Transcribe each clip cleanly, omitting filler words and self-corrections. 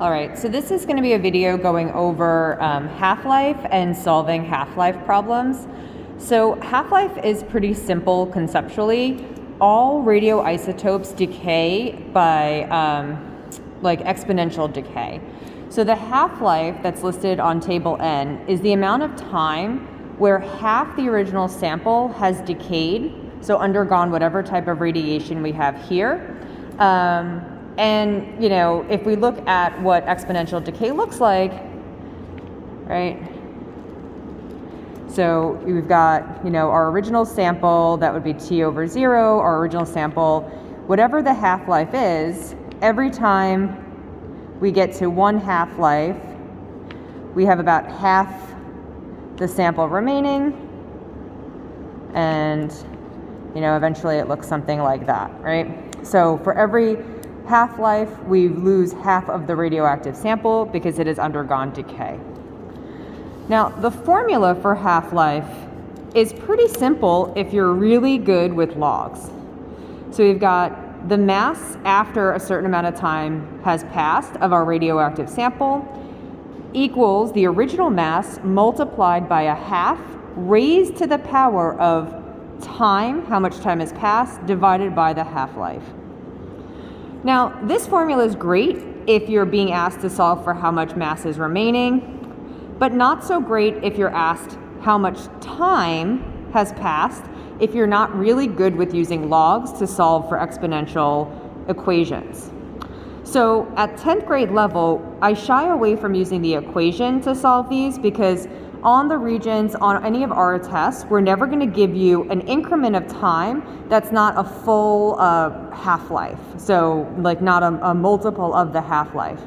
All right, so this is going to be a video going over half-life and solving half-life problems. So half-life is pretty simple conceptually. All radioisotopes decay by like exponential decay. So the half-life that's listed on table N is the amount of time where half the original sample has decayed, so undergone whatever type of radiation we have here. And, you know, if we look at what exponential decay looks like, right? So we've got, you know, our original sample, that would be T over 0, our original sample, whatever the half-life is, every time we get to one half-life, we have about half the sample remaining, and, you know, eventually it looks something like that, right? So for every half-life, we lose half of the radioactive sample because it has undergone decay. Now, the formula for half-life is pretty simple if you're really good with logs. So we've got the mass after a certain amount of time has passed of our radioactive sample equals the original mass multiplied by a half raised to the power of time, how much time has passed, divided by the half-life. Now, this formula is great if you're being asked to solve for how much mass is remaining, but not so great if you're asked how much time has passed if you're not really good with using logs to solve for exponential equations. So at 10th grade level, I shy away from using the equation to solve these because on the regions, on any of our tests, we're never going to give you an increment of time that's not a full half-life. So like not a multiple of the half-life.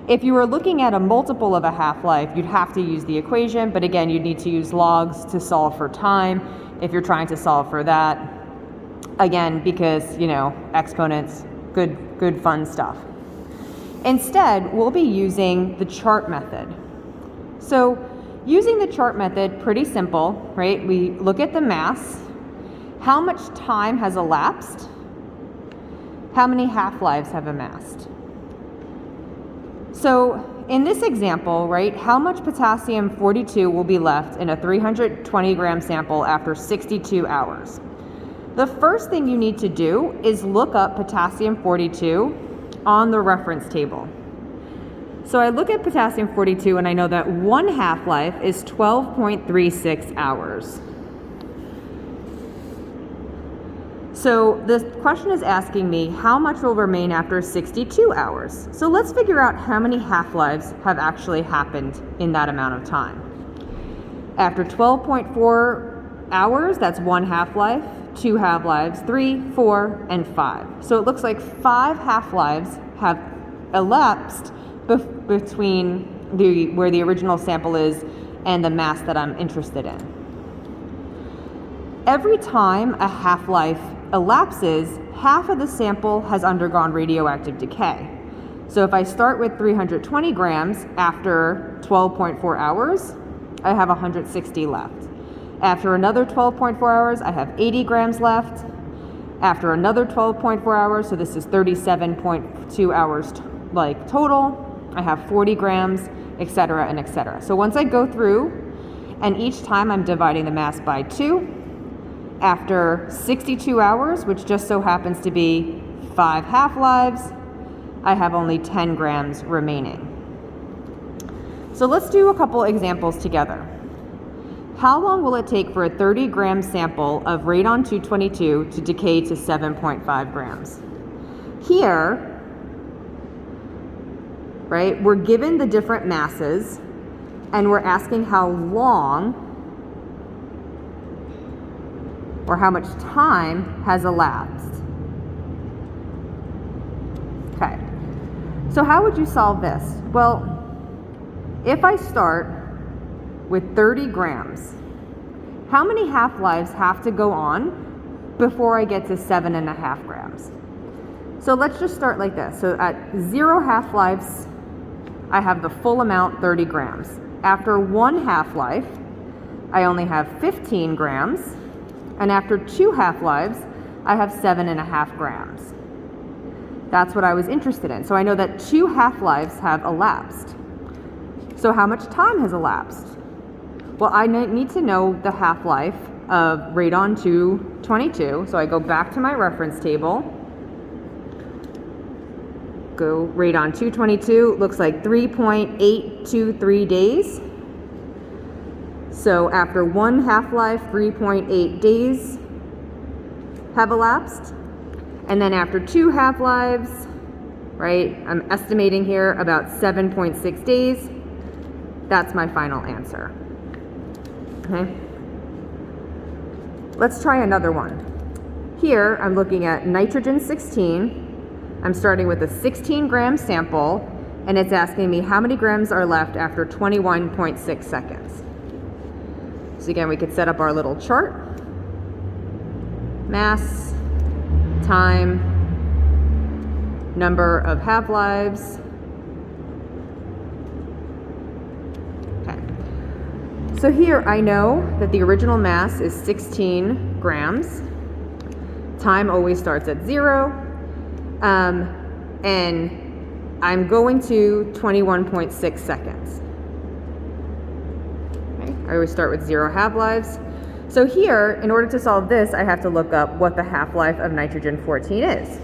If you were looking at a multiple of a half-life, you'd have to use the equation, but again, you'd need to use logs to solve for time if you're trying to solve for that. Again, because, you know, exponents, good fun stuff. Instead, we'll be using the chart method. So using the chart method, pretty simple, right? We look at the mass, how much time has elapsed, how many half-lives have amassed. So in this example, right, how much potassium-42 will be left in a 320 gram sample after 62 hours? The first thing you need to do is look up potassium-42 on the reference table. So I look at potassium-42 and I know that one half-life is 12.36 hours. So the question is asking me how much will remain after 62 hours. So let's figure out how many half-lives have actually happened in that amount of time. After 12.4 hours, that's one half-life, two half-lives, 3, 4, and 5. So it looks like 5 half-lives have elapsed between where the original sample is and the mass that I'm interested in. Every time a half-life elapses, half of the sample has undergone radioactive decay. So if I start with 320 grams after 12.4 hours, I have 160 left. After another 12.4 hours, I have 80 grams left. After another 12.4 hours, so this is 37.2 hours total, I have 40 grams, etc., and etc. So once I go through, and each time I'm dividing the mass by 2, after 62 hours, which just so happens to be 5 half-lives, I have only 10 grams remaining. So let's do a couple examples together. How long will it take for a 30-gram sample of radon-222 to decay to 7.5 grams? Here, right, we're given the different masses, and we're asking how long or how much time has elapsed. Okay, so how would you solve this? Well, if I start with 30 grams, how many half-lives have to go on before I get to 7.5 grams? So let's just start like this. So at 0 half-lives, I have the full amount, 30 grams. After 1 half-life, I only have 15 grams. And after 2 half-lives, I have 7.5 grams. That's what I was interested in. So I know that 2 half-lives have elapsed. So how much time has elapsed? Well, I need to know the half-life of radon 222. So I go back to my reference table. Go radon 222, looks like 3.823 days. So after 1 half-life, 3.8 days have elapsed. And then after 2 half-lives, right, I'm estimating here about 7.6 days. That's my final answer. Okay. Let's try another one. Here, I'm looking at nitrogen 16. I'm starting with a 16-gram sample, and it's asking me how many grams are left after 21.6 seconds. So again, we could set up our little chart. Mass, time, number of half-lives. Okay. So here I know that the original mass is 16 grams. Time always starts at 0. And I'm going to 21.6 seconds. Okay. I always start with 0 half-lives. So here, in order to solve this, I have to look up what the half-life of nitrogen 14 is.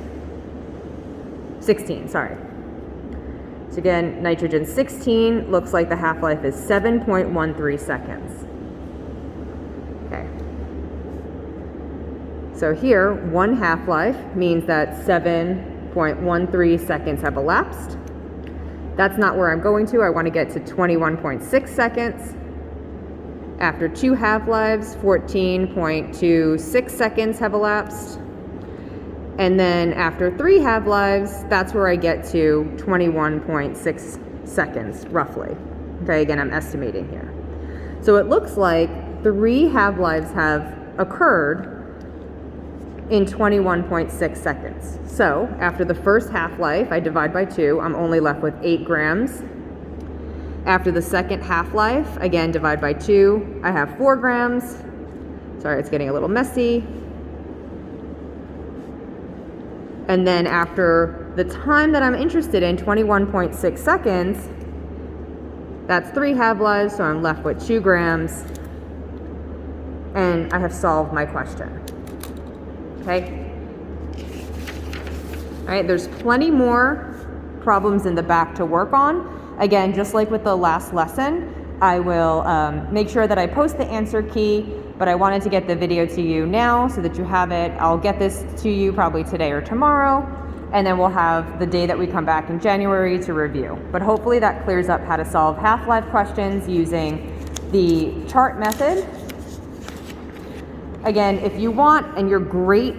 16, sorry. So again, nitrogen 16 looks like the half-life is 7.13 seconds. Okay. So here, 1 half-life means that 7.13 seconds have elapsed. That's not where I'm going to. I want to get to 21.6 seconds. After 2 half-lives, 14.26 seconds have elapsed. And then after 3 half-lives, that's where I get to 21.6 seconds, roughly. Okay, again, I'm estimating here. So it looks like 3 half-lives have occurred in 21.6 seconds. So after the first half-life, I divide by 2, I'm only left with 8 grams. After the second half-life, again, divide by 2, I have 4 grams. Sorry, it's getting a little messy. And then after the time that I'm interested in, 21.6 seconds, that's 3 half-lives, so I'm left with 2 grams. And I have solved my question. Okay? All right, there's plenty more problems in the back to work on. Again, just like with the last lesson, I will make sure that I post the answer key, but I wanted to get the video to you now so that you have it. I'll get this to you probably today or tomorrow, and then we'll have the day that we come back in January to review. But hopefully that clears up how to solve half-life questions using the chart method. Again, if you want and you're great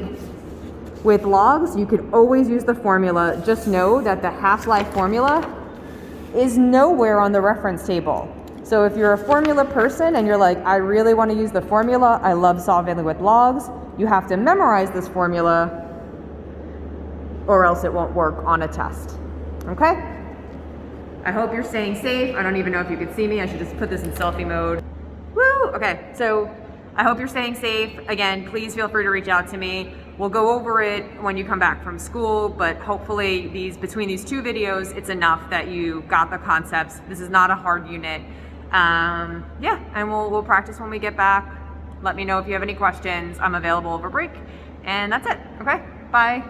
with logs, you could always use the formula. Just know that the half-life formula is nowhere on the reference table. So if you're a formula person and you're like, I really want to use the formula, I love solving with logs, you have to memorize this formula or else it won't work on a test. Okay? I hope you're staying safe. I don't even know if you can see me. I should just put this in selfie mode. Woo! Okay, so I hope you're staying safe. Again, please feel free to reach out to me. We'll go over it when you come back from school, but hopefully between these 2 videos, it's enough that you got the concepts. This is not a hard unit. Yeah, and we'll practice when we get back. Let me know if you have any questions. I'm available over break. And that's it. Okay, bye.